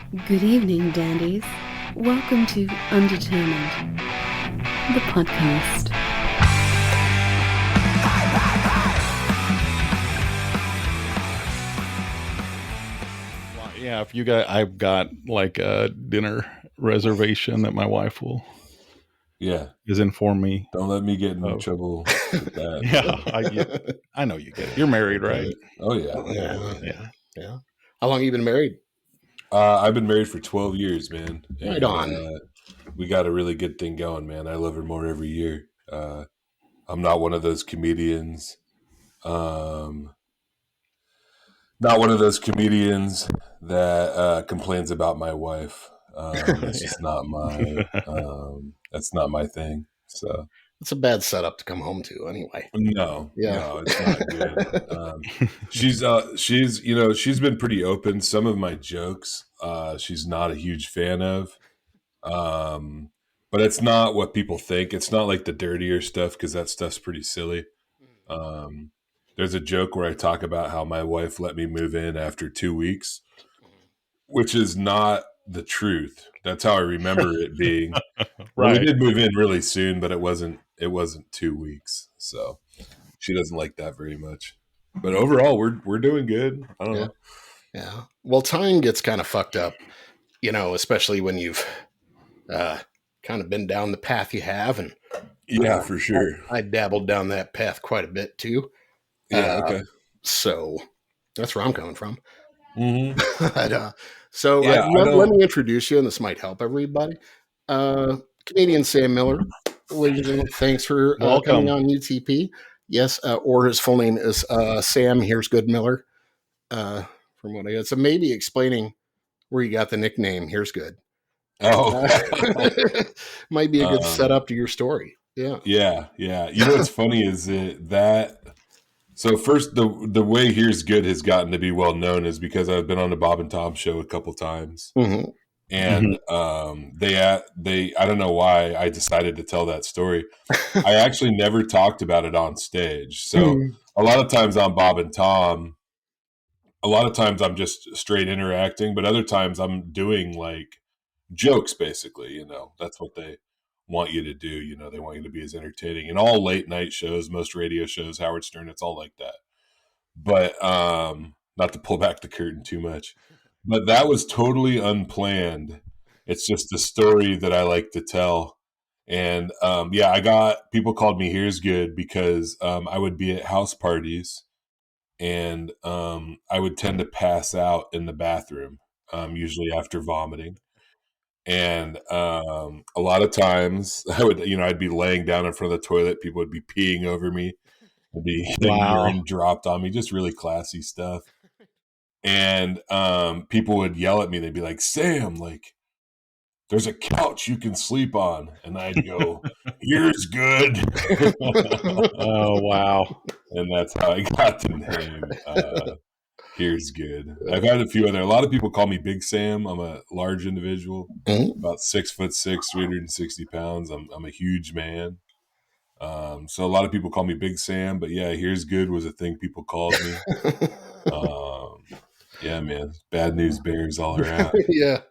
Good evening, dandies. Welcome to Undetermined, the podcast. Yeah, if you got, I've got like a dinner reservation that my wife will is inform me. Don't let me get in trouble with that. Yeah, I know you get it. You're married, Okay. right? Oh yeah. Yeah. How long you been married? I've been married for 12 years, man. Right on. We got a really good thing going, man. I love her more every year. I'm not one of those comedians. Not one of those comedians that complains about my wife. That's just not my. That's not my thing. So It's a bad setup to come home to, anyway. no, it's not good. She's been pretty open. Some of my jokes, she's not a huge fan of. But it's not what people think. It's not like the dirtier stuff because that stuff's pretty silly. There's a joke where I talk about how my wife let me move in after 2 weeks, which is not the truth. That's how I remember it being. Well, we did move in really soon, but it wasn't 2 weeks. So she doesn't like that very much. But overall, we're doing good. I don't know. Yeah. Well, time gets kind of fucked up, especially when you've kind of been down the path you have. And yeah, for sure. I dabbled down that path quite a bit too. Yeah. Okay. So that's where I'm coming from. Mm-hmm. But, let me introduce you, and this might help everybody. Comedian Sam Miller, ladies and gentlemen, thanks for coming on UTP. Yes, or his full name is Sam Here's Good Miller. From what I got, so maybe explaining where you got the nickname Here's Good. Oh, might be a good setup to your story. Yeah. You know what's funny is that. So first, the way Here's Good has gotten to be well known is because I've been on the Bob and Tom show a couple times, and they I don't know why I decided to tell that story. I actually never talked about it on stage. So a lot of times on Bob and Tom, a lot of times I'm just straight interacting, but other times I'm doing like jokes, basically. That's what they want you to do. They want you to be as entertaining. And all late night shows, most radio shows, Howard Stern, it's all like that. But not to pull back the curtain too much, but that was totally unplanned. It's just a story that I like to tell. And I got people called me Here's Good because I would be at house parties and I would tend to pass out in the bathroom, usually after vomiting. And a lot of times I'd be laying down in front of the toilet. People would be peeing over me. There'd be urine dropped on me, just really classy stuff. And people would yell at me. They'd be like, Sam, like, there's a couch you can sleep on. And I'd go, Here's Good. Oh, wow. And that's how I got the name. Here's Good. I've had a lot of people call me Big Sam. I'm a large individual, about 6'6", 360 pounds. I'm a huge man. So a lot of people call me Big Sam, but yeah, Here's Good was a thing people called me. Yeah, man, bad news bears all around. Yeah.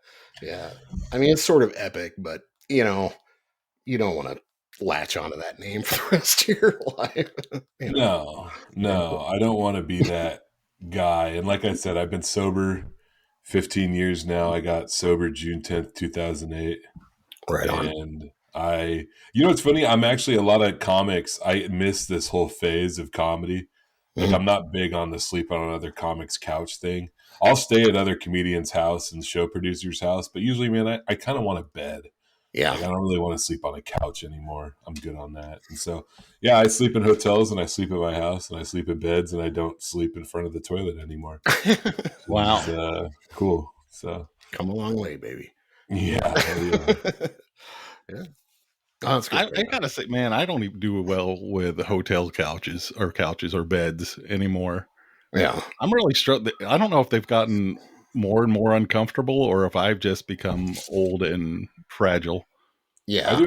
I mean, it's sort of epic, but you don't want to latch onto that name for the rest of your life. No, I don't want to be that guy. And like I said, I've been sober 15 years now. I got sober June 10th, 2008. Right on. And it's funny. I'm actually a lot of comics. I miss this whole phase of comedy. Like I'm not big on the sleep on another comic's couch thing. I'll stay at other comedians' house and show producers' house, but usually, man, I kind of want a bed. Yeah. Like, I don't really want to sleep on a couch anymore. I'm good on that. And so, yeah, I sleep in hotels and I sleep at my house and I sleep in beds and I don't sleep in front of the toilet anymore. Wow. It's, cool. So come a long way, baby. Yeah. Yeah. Oh, that's good. I gotta say, man, I don't even do well with hotel couches or beds anymore. Yeah. I'm really struck. I don't know if they've gotten more and more uncomfortable or if I've just become old and fragile. Yeah.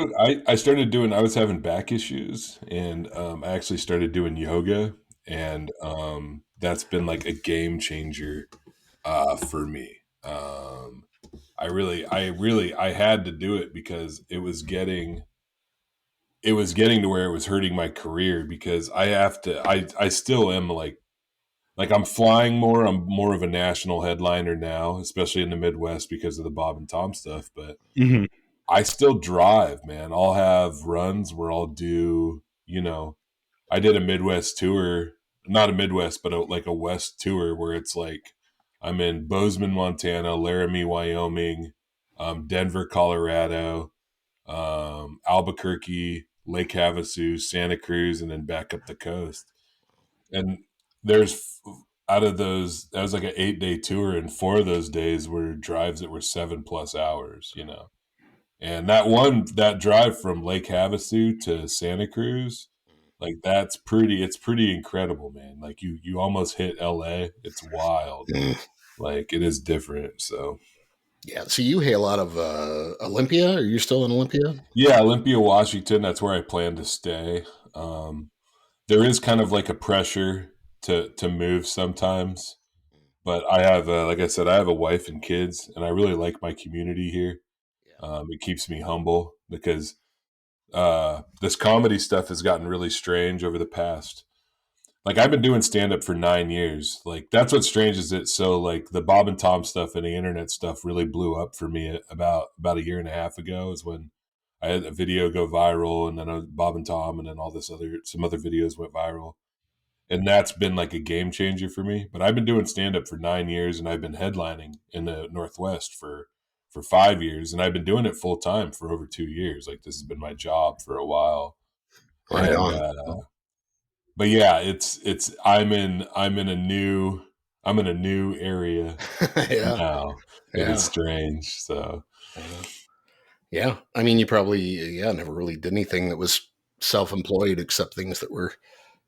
I started doing, I was having back issues and I actually started doing yoga and that's been like a game changer for me. I had to do it because it was getting to where it was hurting my career, because I still am like I'm flying more. I'm more of a national headliner now, especially in the Midwest because of the Bob and Tom stuff. But I still drive, man. I'll have runs where I'll do, I did a Midwest tour, not a Midwest, but like a West tour where it's like I'm in Bozeman, Montana, Laramie, Wyoming, Denver, Colorado, Albuquerque, Lake Havasu, Santa Cruz, and then back up the coast. And there's out of those, that was like an 8-day tour, and 4 of those days were drives that were 7+ hours, And that drive from Lake Havasu to Santa Cruz, like it's pretty incredible, man. Like you almost hit LA. It's wild. Like it is different. So yeah. So you hail out of Olympia? Are you still in Olympia? yeah, Olympia, Washington. That's where I plan to stay. There is kind of like a pressure to move sometimes, but I have, like I said, I have a wife and kids, and I really like my community here. It keeps me humble because this comedy stuff has gotten really strange over the past. Like I've been doing stand up for 9 years. Like that's what's strange is that so like the Bob and Tom stuff and the internet stuff really blew up for me about a year and a half ago is when I had a video go viral, and then Bob and Tom, and then some other videos went viral. And that's been like a game changer for me. But I've been doing stand up for 9 years, and I've been headlining in the Northwest for 5 years, and I've been doing it full time for over 2 years. Like this has been my job for a while. Right And, on. but yeah, I'm in a new area now. It is strange. So yeah, I mean, you probably never really did anything that was self-employed except things that were,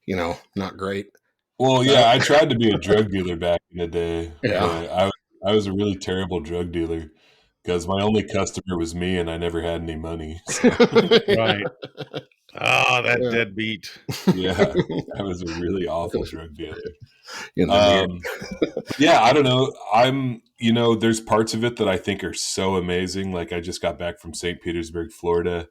not great. Well, yeah, I tried to be a drug dealer back in the day, Yeah. but I was a really terrible drug dealer because my only customer was me, and I never had any money. So. Right. Oh, that deadbeat. Yeah, I was a really awful drug dealer. Yeah, I don't know. There's parts of it that I think are so amazing. Like I just got back from St. Petersburg, Florida.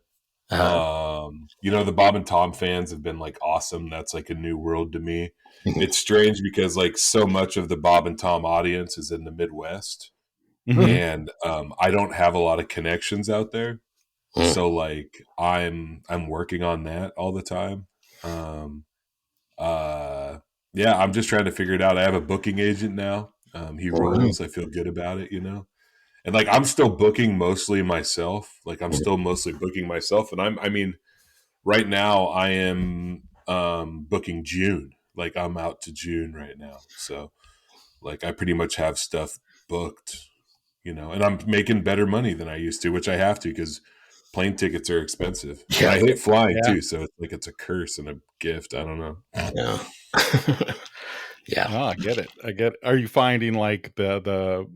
The Bob and Tom fans have been like awesome. That's like a new world to me. It's strange because like so much of the Bob and Tom audience is in the Midwest, and I don't have a lot of connections out there. So like I'm working on that all the time. I'm just trying to figure it out. I have a booking agent now. He rolls. I feel good about it, And like I'm still booking mostly myself. Like I'm still mostly booking myself, and right now I am booking June. Like I'm out to June right now. So like I pretty much have stuff booked, and I'm making better money than I used to, which I have to because plane tickets are expensive. Yeah. I hate flying too, so it's like it's a curse and a gift. I don't know. Yeah. Yeah. Oh, I get it. Are you finding like the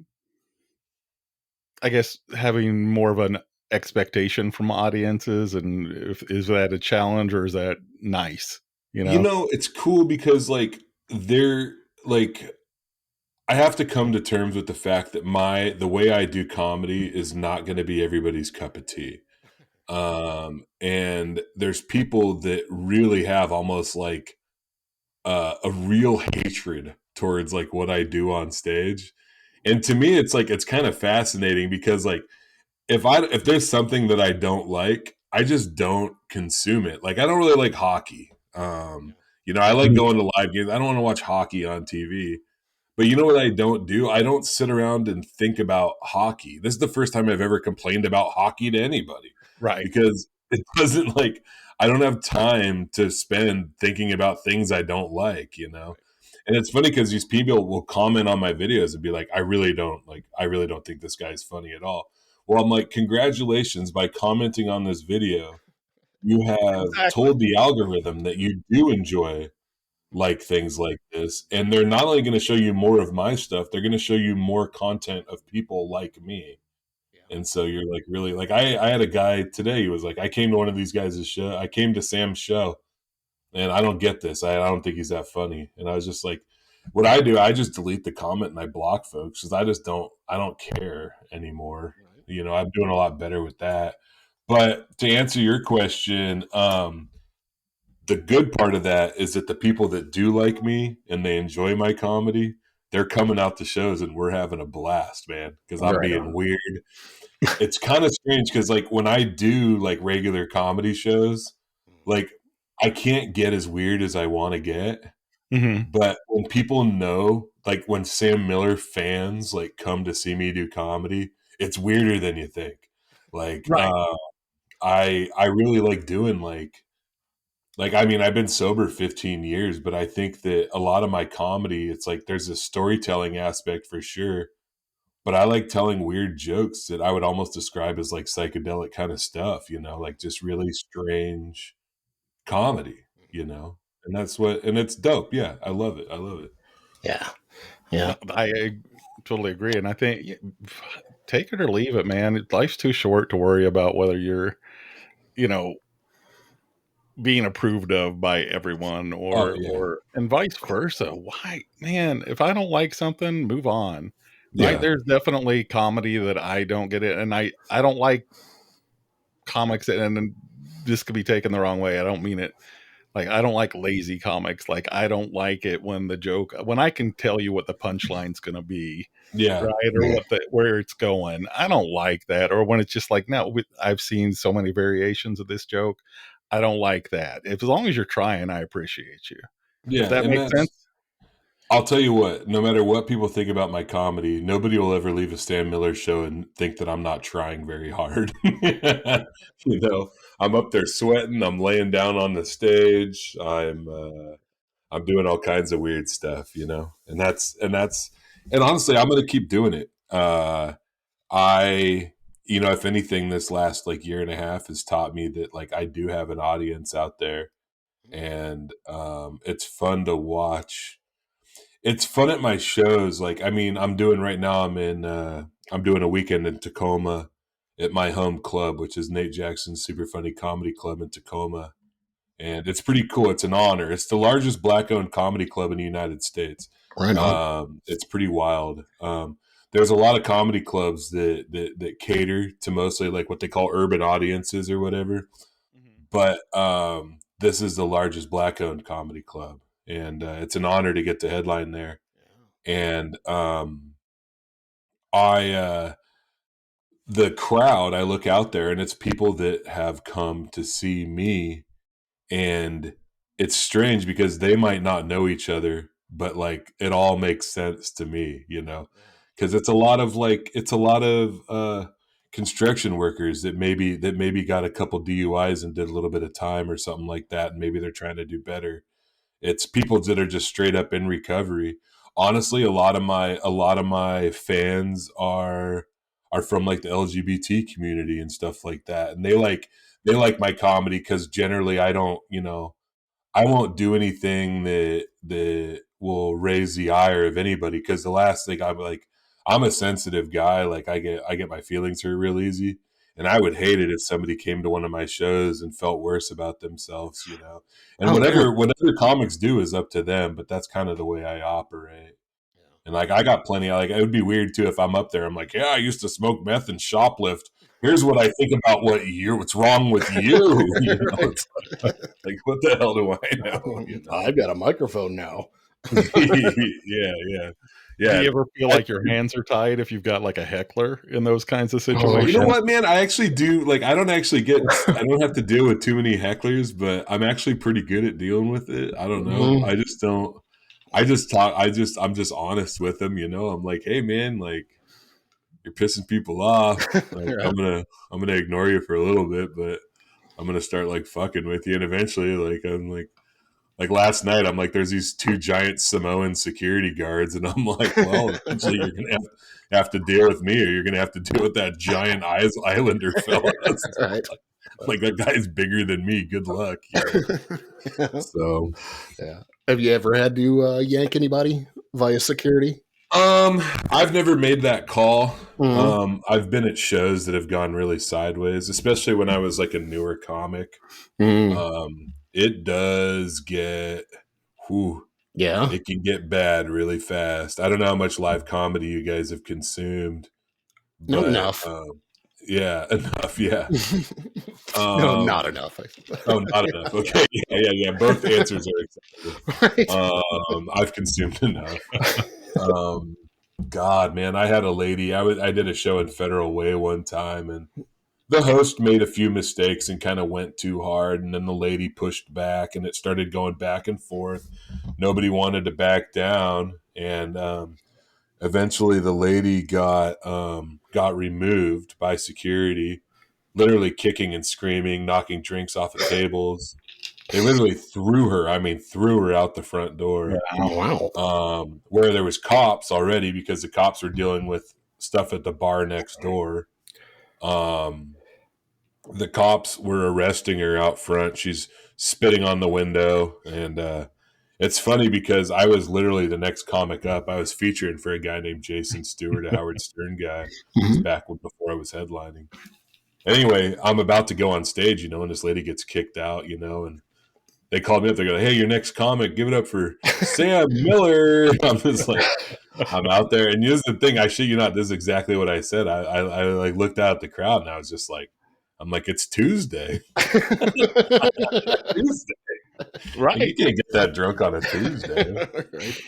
I guess having more of an expectation from audiences, and is that a challenge or is that nice? It's cool because like they're like I have to come to terms with the fact that the way I do comedy is not going to be everybody's cup of tea. And there's people that really have almost like a real hatred towards like what I do on stage. And to me, it's like, it's kind of fascinating because like, if there's something that I don't like, I just don't consume it. Like, I don't really like hockey. I like going to live games. I don't want to watch hockey on TV. But you know what I don't do? I don't sit around and think about hockey. This is the first time I've ever complained about hockey to anybody. Right. Because it doesn't like, I don't have time to spend thinking about things I don't like, And it's funny because these people will comment on my videos and be like, I really don't think this guy's funny at all. Well, I'm like, congratulations, by commenting on this video, you have told the algorithm that you do enjoy like things like this, and they're not only going to show you more of my stuff, they're going to show you more content of people like me. And so you're like, really, like I had a guy today, he was like, I came to one of these guys' show, I came to Sam's show, and I don't get this, I don't think he's that funny. And I was just like, what I do, I just delete the comment and I block folks because I don't care anymore. Right. You know, I'm doing a lot better with that. But to answer your question, the good part of that is that the people that do like me and they enjoy my comedy, they're coming out to shows and we're having a blast, man, because I'm being weird. It's kind of strange because like when I do like regular comedy shows, like I can't get as weird as I want to get. Mm-hmm. But when people know, like when Sam Miller fans like come to see me do comedy, it's weirder than you think. Like I really like doing like, I mean, I've been sober 15 years, but I think that a lot of my comedy, it's like there's a storytelling aspect for sure. But I like telling weird jokes that I would almost describe as like psychedelic kind of stuff, you know, like just really strange comedy, you know? And and it's dope. Yeah. I love it. I love it. Yeah. Yeah. I totally agree. And I think take it or leave it, man. Life's too short to worry about whether you're, you know, being approved of by everyone or and vice versa. Why, man, if I don't like something, move on. Right? There's definitely comedy that I don't get it. And I don't like comics, and this could be taken the wrong way. I don't mean it. Like, I don't like lazy comics. Like, I don't like it when when I can tell you what the punchline's going to be. Yeah. Right. Or where it's going. I don't like that. Or when it's just like, no, I've seen so many variations of this joke. I don't like that. As long as you're trying, I appreciate you. Yeah. If that makes sense. I'll tell you what, no matter what people think about my comedy, nobody will ever leave a Stan Miller show and think that I'm not trying very hard. You know, I'm up there sweating. I'm laying down on the stage. I'm doing all kinds of weird stuff, you know, and honestly, I'm going to keep doing it. You know, if anything, this last like year and a half has taught me that like I do have an audience out there, and it's fun to watch. It's fun at my shows. Like, I mean, I'm doing right now. I'm doing a weekend in Tacoma at my home club, which is Nate Jackson's Super Funny Comedy Club in Tacoma. And it's pretty cool. It's an honor. It's the largest Black-owned comedy club in the United States. Right on. It's pretty wild. There's a lot of comedy clubs that cater to mostly like what they call urban audiences or whatever. Mm-hmm. But this is the largest Black-owned comedy club, and it's an honor to get to headline there. Yeah. And the crowd, I look out there, and it's people that have come to see me. And it's strange because they might not know each other, but like it all makes sense to me, you know, because it's a lot of construction workers that maybe got a couple DUIs and did a little bit of time or something like that, and maybe they're trying to do better. It's people that are just straight up in recovery. Honestly, a lot of my fans are from like the LGBT community and stuff like that, and they like my comedy because generally I don't, you know, I won't do anything that will raise the ire of anybody, because the last thing I'm a sensitive guy. Like I get my feelings hurt real easy, and I would hate it if somebody came to one of my shows and felt worse about themselves, you know. And whatever comics do is up to them, but that's kind of the way I operate. And like I got plenty. Like it would be weird too if I'm up there. I'm like, yeah, I used to smoke meth and shoplift. Here's what I think about what's wrong with you. You know? Like, what the hell do I know? You know? I've got a microphone now. Yeah. Do you ever feel like your hands are tied if you've got like a heckler in those kinds of situations? You know what, man? I actually do. Like, I don't have to deal with too many hecklers, but I'm actually pretty good at dealing with it. I don't know. Mm-hmm. I just don't. I'm just honest with them, you know. I'm like, hey man, like you're pissing people off. Like, I'm gonna ignore you for a little bit, but I'm gonna start like fucking with you, and eventually, like I'm like last night, I'm like, there's these two giant Samoan security guards, and I'm like, well, eventually you're gonna have to deal with me, or you're gonna have to deal with that giant Islander fella. Right. Like that guy's bigger than me. Good luck. You know? So, yeah. Have you ever had to yank anybody via security? I've never made that call. Mm-hmm. I've been at shows that have gone really sideways, especially when I was like a newer comic. Mm-hmm. It does get, Yeah. It can get bad really fast. I don't know how much live comedy you guys have consumed, Not but enough. yeah, enough. Yeah. No, not enough. Oh, not enough. Okay. Yeah. Both answers are acceptable. Right. I've consumed enough. God, man, I had a lady. I did a show in Federal Way one time, and the host made a few mistakes and kind of went too hard, and then the lady pushed back, and it started going back and forth. Nobody wanted to back down, and eventually the lady got removed by security, literally kicking and screaming, knocking drinks off of tables. They literally threw her out the front door. Oh, wow. Where there was cops already, because the cops were dealing with stuff at the bar next door. The cops were arresting her out front. She's spitting on the window. And it's funny because I was literally the next comic up. I was featuring for a guy named Jason Stewart, a Howard Stern guy. This is back before I was headlining. Anyway, I'm about to go on stage, and this lady gets kicked out, and they called me up. They go, "Hey, your next comic, give it up for Sam Miller." I'm just like, I'm out there. And here's the thing, I shit you not, this is exactly what I said. I like looked out at the crowd, and I was just like, it's Tuesday. Tuesday. Right. You can't get that drunk on a Tuesday. Right.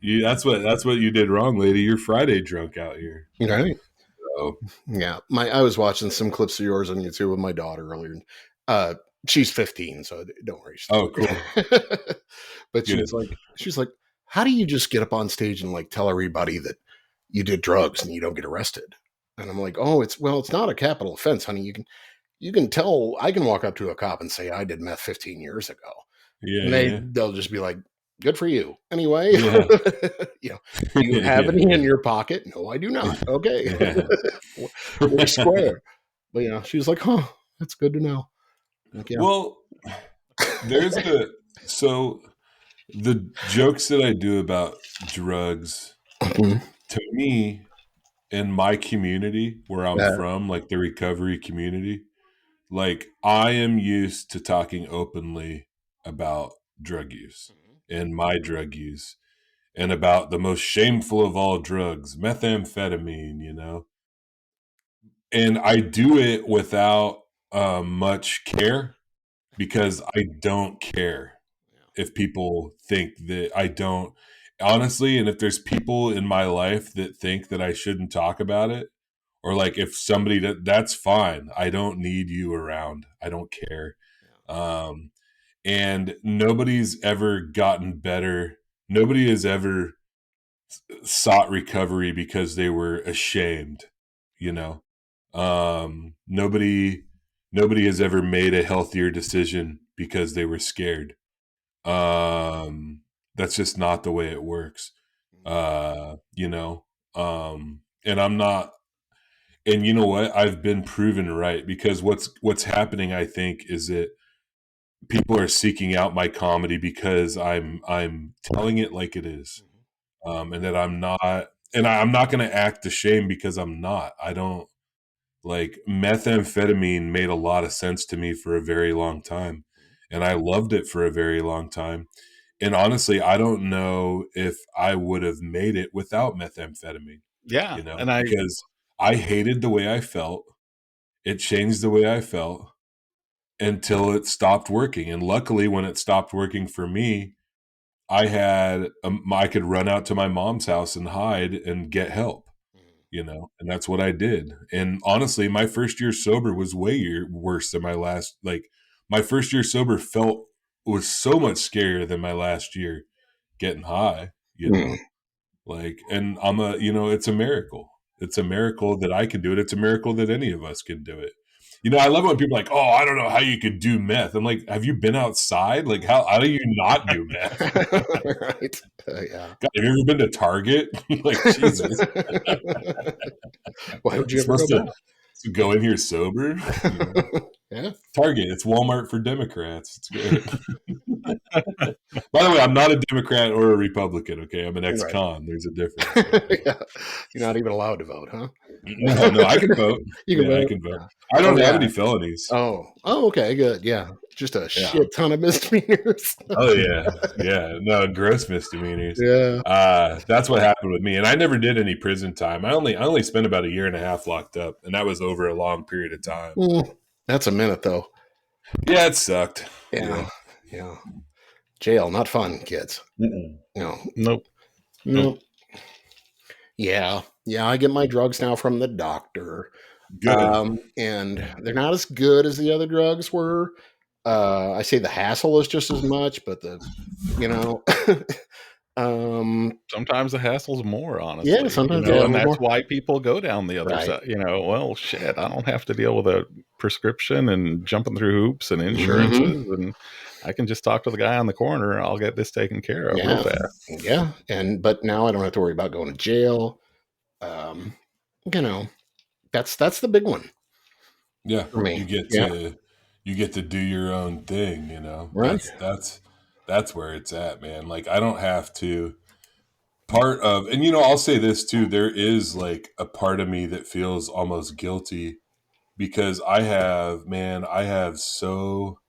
Yeah, that's what you did wrong, lady. You're Friday drunk out here. Right. So. Yeah. I was watching some clips of yours on YouTube with my daughter earlier. She's 15, so don't worry. Oh, cool. But she's like, how do you just get up on stage and like tell everybody that you did drugs and you don't get arrested? And I'm like, oh, it's not a capital offense, honey. You can tell. I can walk up to a cop and say I did meth 15 years ago. Yeah. And they'll just be like, good for you. Anyway, do you have any in your pocket? No, I do not. Okay. We're square. But she was like, huh, that's good to know. Like, yeah. Well, so the jokes that I do about drugs, to me, in my community where I'm from, like the recovery community, like I am used to talking openly about drug use and my drug use and about the most shameful of all drugs, methamphetamine, and I do it without much care, because I don't care if people think that I don't, honestly. And if there's people in my life that think that I shouldn't talk about it, or like if somebody that's fine. I don't need you around. I don't care. And nobody's ever gotten better. Nobody has ever sought recovery because they were ashamed, nobody has ever made a healthier decision because they were scared. That's just not the way it works. And I'm not, and you know what? I've been proven right, because what's happening, I think, is that people are seeking out my comedy because I'm telling it like it is. And that I'm not going to act ashamed, because I'm not. I don't. Like, methamphetamine made a lot of sense to me for a very long time, and I loved it for a very long time. And honestly, I don't know if I would have made it without methamphetamine. Yeah. Because I hated the way I felt. It changed the way I felt until it stopped working. And luckily, when it stopped working for me, I could run out to my mom's house and hide and get help. And that's what I did. And honestly, my first year sober was way worse than my last. Like, my first year sober was so much scarier than my last year getting high, like, and it's a miracle. It's a miracle that I can do it. It's a miracle that any of us can do it. I love when people are like, oh, I don't know how you could do meth. I'm like, have you been outside? Like, how do you not do meth? Right. Yeah. God, have you ever been to Target? Like, Jesus. Why would you ever go to go in here sober? Yeah. Target. It's Walmart for Democrats. It's great. By the way, I'm not a Democrat or a Republican. Okay, I'm an ex-con. There's a difference. Yeah. You're not even allowed to vote, huh? No, I can vote. You can vote. I can vote. I don't have any felonies. Oh, okay, good. Yeah, just a shit ton of misdemeanors. Oh yeah. No, gross misdemeanors. Yeah. That's what happened with me, and I never did any prison time. I only spent about 1.5 years locked up, and that was over a long period of time. That's a minute, though. Yeah, it sucked. Yeah. Jail, not fun, kids. No. Nope. Yeah. I get my drugs now from the doctor. Good. And they're not as good as the other drugs were. I say the hassle is just as much, but sometimes the hassle's more, honestly. Yeah, sometimes, and that's why people go down the other side. Well, shit, I don't have to deal with a prescription and jumping through hoops and insurances, and I can just talk to the guy on the corner and I'll get this taken care of real fast. Yeah, but now I don't have to worry about going to jail. That's the big one. Yeah, for me. You get to do your own thing. Right. That's where it's at, man. Like I don't have to. Part of, and I'll say this too. There is like a part of me that feels almost guilty because I have so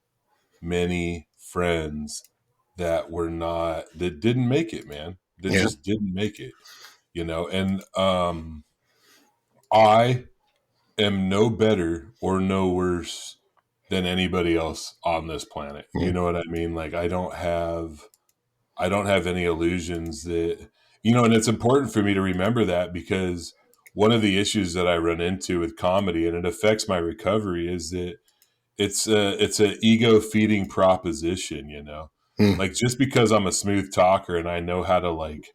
many friends that didn't make it, man. That just didn't make it, and I am no better or no worse than anybody else on this planet. You know what I mean? Like I don't have any illusions that, and it's important for me to remember that because one of the issues that I run into with comedy, and it affects my recovery, is that it's a ego feeding proposition, like just because I'm a smooth talker and I know how to like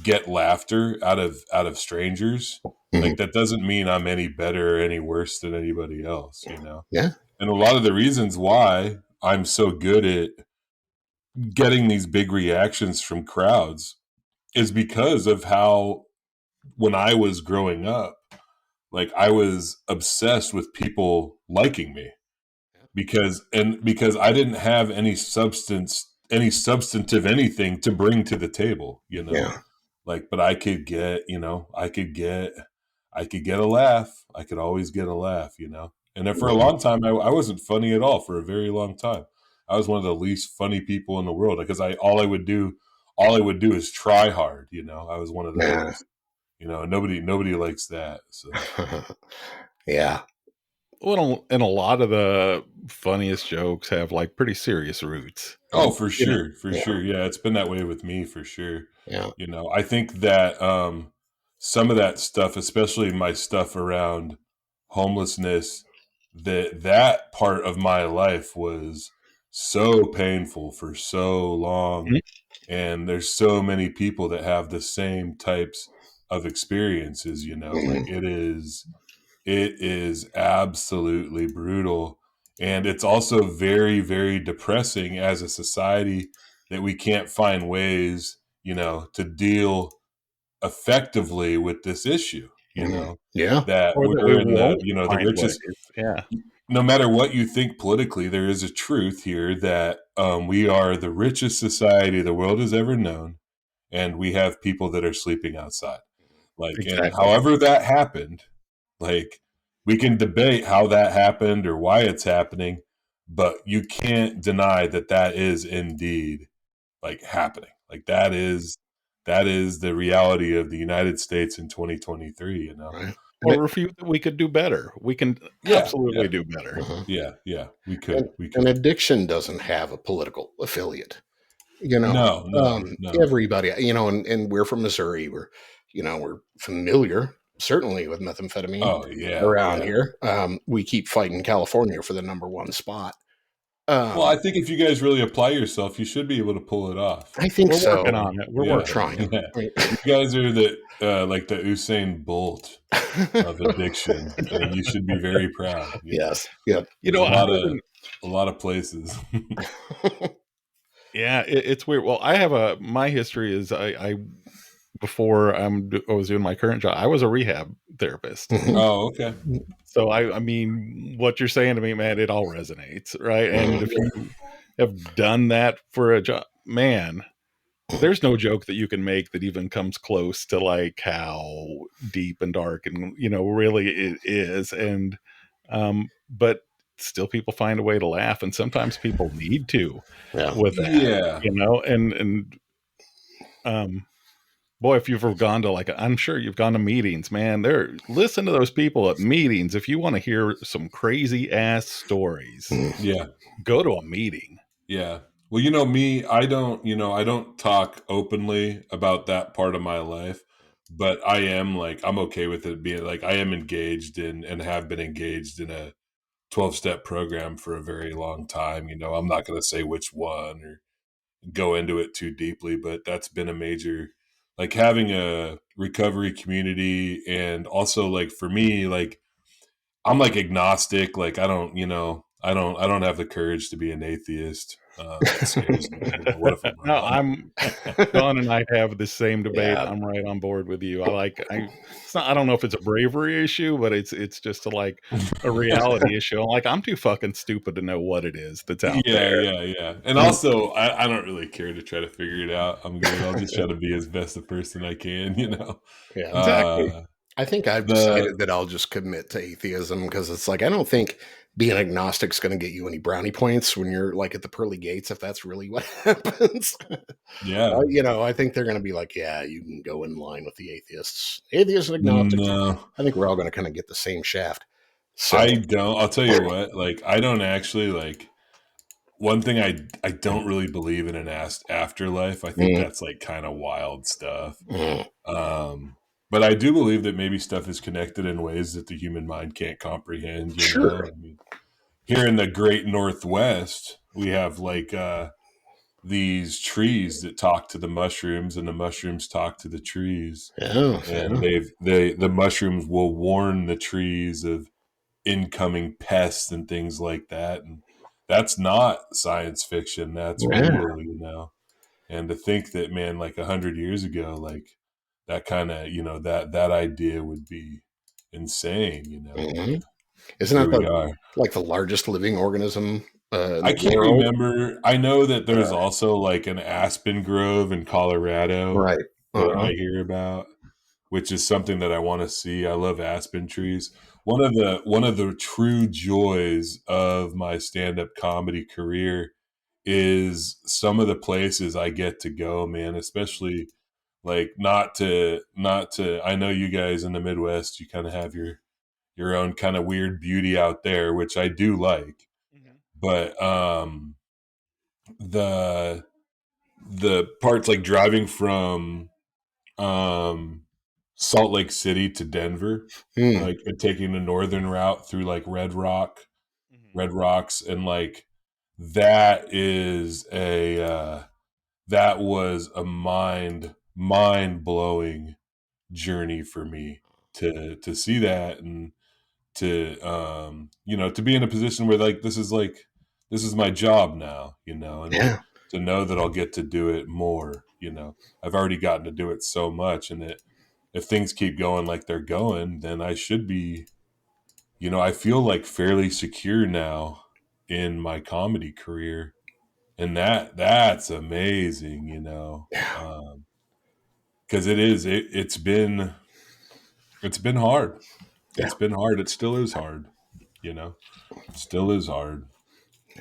get laughter out of strangers, like that doesn't mean I'm any better or any worse than anybody else, Yeah. And a lot of the reasons why I'm so good at getting these big reactions from crowds is because of how, when I was growing up, like I was obsessed with people liking me because I didn't have any substantive anything to bring to the table, like, but I could get a laugh. I could always get a laugh, and then for a long time, I wasn't funny at all for a very long time. I was one of the least funny people in the world because all I would do is try hard. I was one of those, nobody likes that. So, yeah. Well, and a lot of the funniest jokes have like pretty serious roots. Oh, for sure. Sure. Yeah. It's been that way with me for sure. Yeah. I think that, some of that stuff, especially my stuff around homelessness, that part of my life was so painful for so long. And there's so many people that have the same types of experiences, like it is absolutely brutal. And it's also very, very depressing as a society that we can't find ways, to deal effectively with this issue, that we're in the richest. No matter what you think politically, there is a truth here that we are the richest society the world has ever known, and we have people that are sleeping outside. Like, and however that happened, like we can debate how that happened or why it's happening, but you can't deny that is indeed like happening. Like that is the reality of the United States in 2023, Right. Or refute that we could do better. We can absolutely do better. Yeah, we could. And addiction doesn't have a political affiliate. No. Everybody, and we're from Missouri. We're familiar, certainly, with methamphetamine around here. We keep fighting California for the number one spot. Well, I think if you guys really apply yourself, you should be able to pull it off. I think we're so. Working on it. We're trying. Yeah. You guys are like the Usain Bolt of addiction, and you should be very proud. Yes. Yeah. A lot of places. Yeah, it's weird. Well, my history is I before I was doing my current job, I was a rehab therapist. Oh, okay. So I mean, what you're saying to me, man, it all resonates, right? And if you have done that for a job, man, there's no joke that you can make that even comes close to like how deep and dark and really it is. And but still people find a way to laugh, and sometimes people need to with that, and boy, if you've ever gone to I'm sure you've gone to meetings, man, listen to those people at meetings. If you want to hear some crazy ass stories, go to a meeting. Yeah. Well, me, I don't talk openly about that part of my life, but I am I'm okay with it being I am engaged in and have been engaged in a 12-step program for a very long time. I'm not going to say which one or go into it too deeply, but that's been a major, having a recovery community. And also for me, I'm agnostic. I don't have the courage to be an atheist. That scares me. What if I'm wrong? Don and I have the same debate. I'm right on board with you. I don't know if it's a bravery issue, but it's just a reality issue. I'm too fucking stupid to know what it is that's out there. Yeah. And also, I don't really care to try to figure it out. I'm good. I'll just try to be as best a person I can. Yeah, exactly. I think I've decided that I'll just commit to atheism because it's I don't think being agnostic is going to get you any brownie points when you're at the pearly gates, if that's really what happens. Yeah. I think they're going to be yeah, you can go in line with the atheists. Atheists and agnostics. No. I think we're all going to kind of get the same shaft. So I'll tell you what, I don't actually one thing I don't really believe in an afterlife. I think that's kind of wild stuff. But I do believe that maybe stuff is connected in ways that the human mind can't comprehend. Sure. I mean, here in the Great Northwest, we have these trees that talk to the mushrooms, and the mushrooms talk to the trees. And the mushrooms will warn the trees of incoming pests and things like that. And that's not science fiction. That's real, And to think that, man, 100 years ago, that kind of, that idea would be insane, Isn't that the largest living organism? I can't remember. I know that there's also an aspen grove in Colorado, right? That I hear about, which is something that I want to see. I love aspen trees. One of the true joys of my stand-up comedy career is some of the places I get to go, man, especially not to I know you guys in the Midwest, you kind of have your own kind of weird beauty out there, which I do like. But the parts driving from Salt Lake City to Denver, and taking the northern route through Red Rocks, and that is that was a mind blowing journey for me to see that, and to to be in a position where this is my job now, and to know that I'll get to do it more. I've already gotten to do it so much, and if things keep going like they're going, then I should be, I feel fairly secure now in my comedy career, and that's amazing, because it's been hard. Yeah. It's been hard. It still is hard, It still is hard.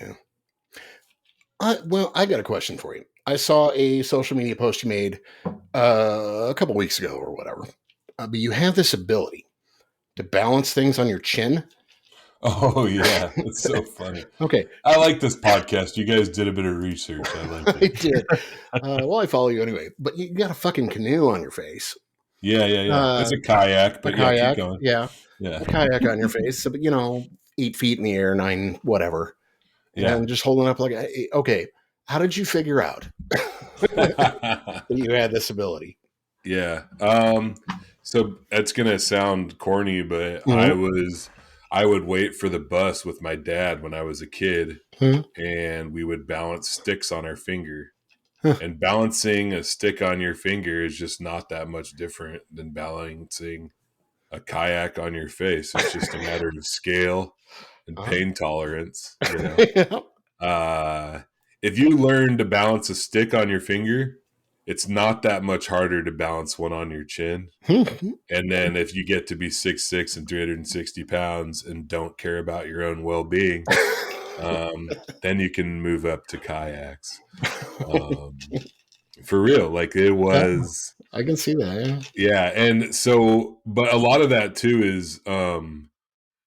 Yeah. Well, I got a question for you. I saw a social media post you made a couple weeks ago or whatever. But you have this ability to balance things on your chin. Oh, yeah. It's so funny. Okay. I like this podcast. You guys did a bit of research. I like it. I did. Well, I follow you anyway. But you got a fucking canoe on your face. Yeah. It's a kayak, but kayak, keep going. Yeah. A kayak on your face. So, 8 feet in the air, 9, whatever. And just holding up okay, how did you figure out that you had this ability? Yeah. So that's going to sound corny, but I would wait for the bus with my dad when I was a kid, and we would balance sticks on our finger. And balancing a stick on your finger is just not that much different than balancing a kayak on your face. It's just a matter of scale and pain tolerance, you know. If you learn to balance a stick on your finger, it's not that much harder to balance one on your chin. And then if you get to be 6'6" and 360 pounds and don't care about your own well-being, then you can move up to kayaks. For real, like it was. I can see that. Yeah, and so, but a lot of that too is,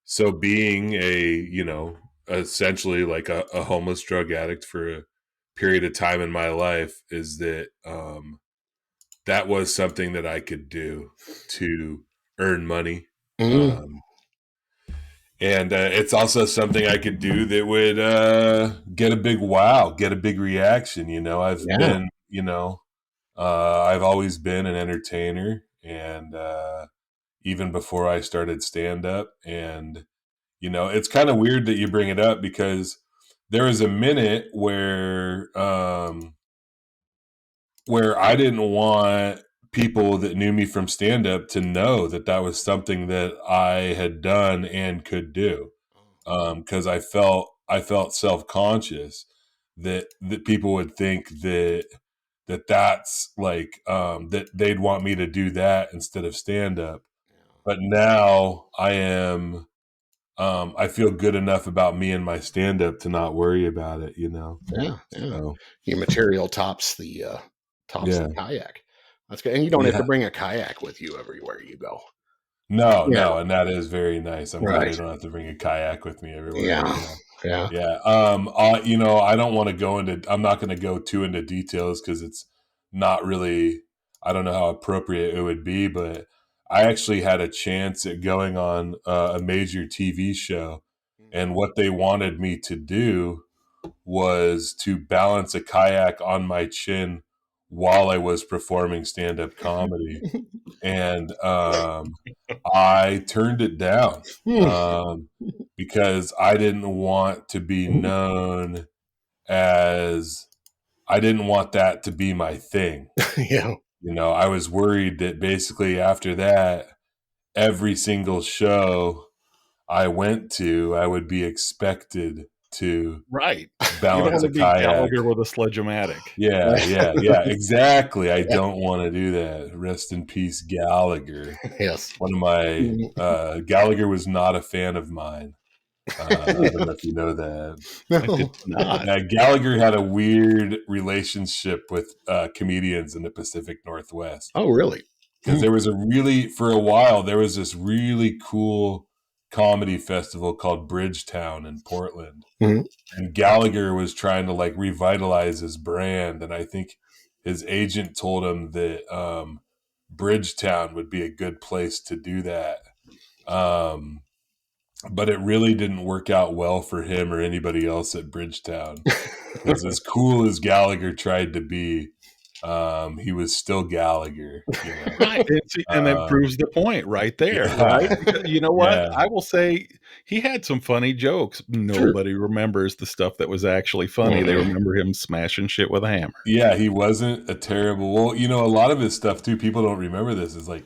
so being essentially like a homeless drug addict for a period of time in my life, is that that was something that I could do to earn money. And it's also something I could do that would get a big wow, get a big reaction. You know, I've been, I've always been an entertainer, and even before I started stand up. And, you know, it's kind of weird that you bring it up, because there was a minute where I didn't want people that knew me from stand up to know that that was something that I had done and could do. Cause I felt self-conscious that people would think that's like, that they'd want me to do that instead of stand up. But now I am, I feel good enough about me and my stand up to not worry about it, you know? Yeah. So, your material tops the kayak. That's good. And you don't have to bring a kayak with you everywhere you go. No. And that is very nice. I'm glad I don't have to bring a kayak with me everywhere. Yeah. You know, I don't want to go into, I'm not going to go too into details, because it's not really, I don't know how appropriate it would be, but I actually had a chance at going on a major TV show, and what they wanted me to do was to balance a kayak on my chin while I was performing stand-up comedy. And I turned it down because I didn't want to be known as, I didn't want that to be my thing. Yeah. You know, I was worried that basically after that, every single show I went to, I would be expected to balance a kayak. Gallagher with a sledge-o-matic. Yeah, exactly. I don't want to do that. Rest in peace, Gallagher. Yes. One of my, Gallagher was not a fan of mine. I don't know if you know that. No. I did not. Gallagher had a weird relationship with comedians in the Pacific Northwest. Oh, really? Because there was for a while, there was this really cool comedy festival called Bridgetown in Portland. And Gallagher was trying to like revitalize his brand. And I think his agent told him that Bridgetown would be a good place to do that. But it really didn't work out well for him or anybody else at Bridgetown. Because as cool as Gallagher tried to be, he was still Gallagher. You know? Right. And that proves the point right there. Yeah. Right? You know what? Yeah. I will say he had some funny jokes. Nobody remembers the stuff that was actually funny. They remember him smashing shit with a hammer. Yeah, he wasn't a terrible... Well, you know, a lot of his stuff, too, people don't remember this, is like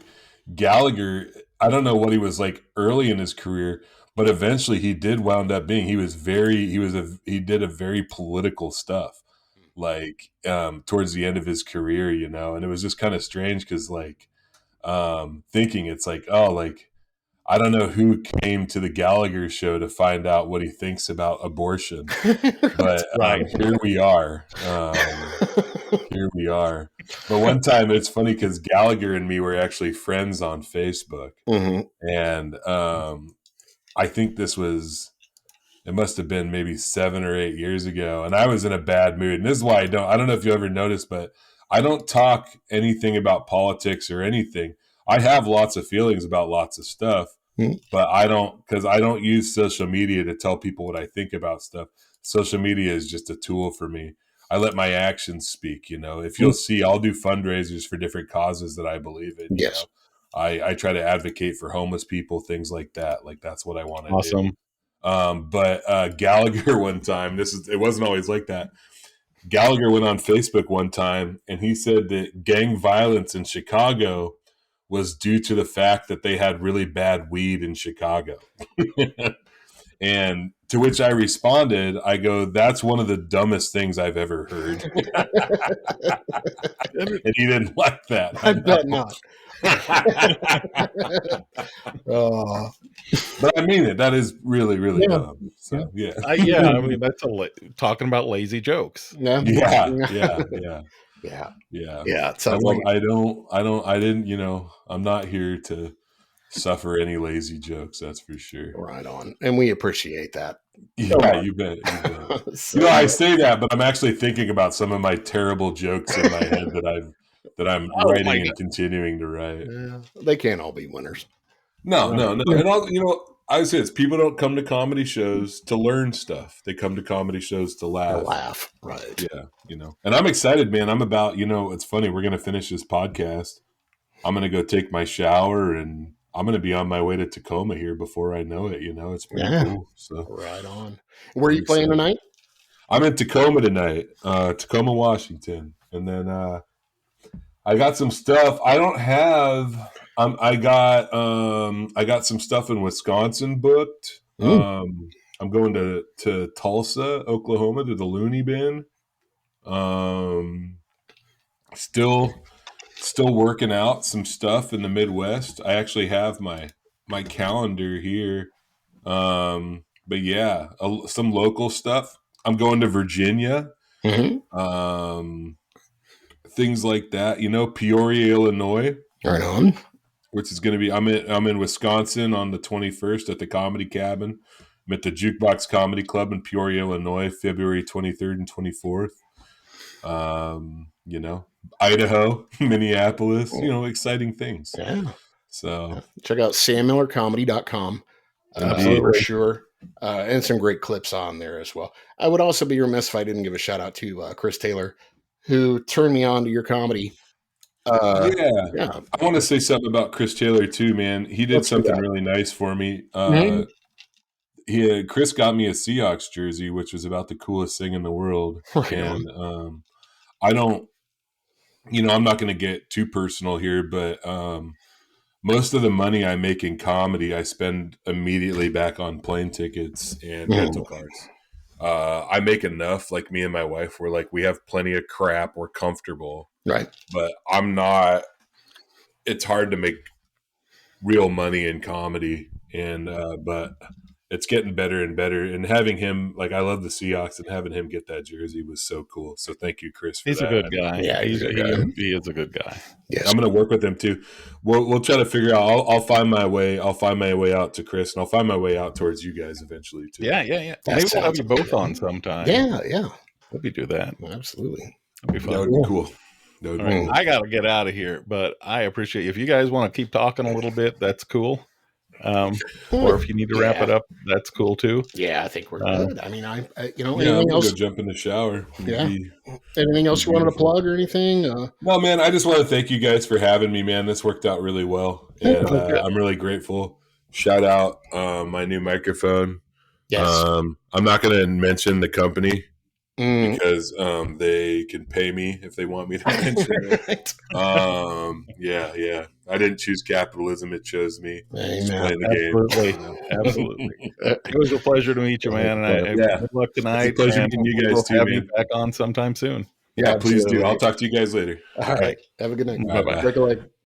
Gallagher, I don't know what he was like early in his career, but eventually he did wound up being... He did a very political stuff. Like towards the end of his career, you know, and it was just kind of strange because like thinking it's like, oh, like I don't know who came to the Gallagher show to find out what he thinks about abortion, but here we are. Here we are. But one time it's funny because Gallagher and me were actually friends on Facebook, and I think it must have been maybe 7 or 8 years ago. And I was in a bad mood. And this is why I don't know if you ever noticed, but I don't talk anything about politics or anything. I have lots of feelings about lots of stuff, but because I don't use social media to tell people what I think about stuff. Social media is just a tool for me. I let my actions speak, you know. If you'll see, I'll do fundraisers for different causes that I believe in. Yes. You know? I try to advocate for homeless people, things like that. Like that's what I want to do. But Gallagher one time, it wasn't always like that. Gallagher went on Facebook one time and he said that gang violence in Chicago was due to the fact that they had really bad weed in Chicago. And to which I responded, I go, that's one of the dumbest things I've ever heard. And he didn't like that. I bet not. But I mean it. That is really, really dumb. So, yeah. I mean, that's talking about lazy jokes. Yeah. So I didn't, I'm not here to suffer any lazy jokes. That's for sure. Right on. And we appreciate that. Yeah, you bet. So, I say that, but I'm actually thinking about some of my terrible jokes in my head that I'm writing and continuing to write. Yeah, they can't all be winners. No. And I say it's people don't come to comedy shows to learn stuff. They come to comedy shows to laugh. Right. Yeah, And I'm excited, man. I'm about, it's funny. We're going to finish this podcast. I'm going to go take my shower and I'm going to be on my way to Tacoma here before I know it. It's pretty cool. So right on. Where are you playing tonight? I'm in Tacoma tonight, Tacoma, Washington. And then I got some stuff. I don't have. I got some stuff in Wisconsin booked. I'm going to Tulsa, Oklahoma, to the Looney Bin. Still working out some stuff in the Midwest. I actually have my calendar here. But yeah, some local stuff. I'm going to Virginia. Things like that. Peoria, Illinois. Right on. Which is going to be, I'm in Wisconsin on the 21st at the Comedy Cabin. I'm at the Jukebox Comedy Club in Peoria, Illinois, February 23rd and 24th. Idaho, Minneapolis, exciting things. Yeah. So check out sammillercomedy.com for sure. And some great clips on there as well. I would also be remiss if I didn't give a shout out to Chris Taylor, who turned me on to your comedy. I want to say something about Chris Taylor too, man. He did something really nice for me. Chris got me a Seahawks jersey, which was about the coolest thing in the world. And I'm not going to get too personal here, but most of the money I make in comedy, I spend immediately back on plane tickets and rental cars. I make enough, like me and my wife, we're like, we have plenty of crap. We're comfortable. Right. But I'm not, it's hard to make real money in comedy. And, but it's getting better and better. And having him, like, I love the Seahawks, and having him get that jersey was so cool. So thank you, Chris, for He's that. a good guy. Yeah, he is a good guy. Yes. I'm going to work with him too. We'll try to figure out, I'll find my way out to Chris, and I'll find my way out towards you guys eventually too. Yeah. Maybe we'll have you both on sometime. Yeah. Maybe do that. Absolutely. That'd be fun. That would be cool. All right. I got to get out of here, but I appreciate you. If you guys want to keep talking a little bit, that's cool. Or if you need to wrap it up, that's cool too. Yeah, I think we're good. I mean, anything I'm else? go jump in the shower. Yeah. Anything else you wanted to plug or anything? No, man. I just want to thank you guys for having me, man. This worked out really well, and I'm really grateful. Shout out my new microphone. Yes. I'm not going to mention the company because they can pay me if they want me to mention it. Yeah. I didn't choose capitalism; it chose me. Amen. Playing the game. Absolutely. It was a pleasure to meet you, man. And good luck tonight. It's a pleasure meeting you guys too, have man. you back on sometime soon. Yeah, please do. I'll talk to you guys later. All right. Have a good night. Bye-bye. Break a leg.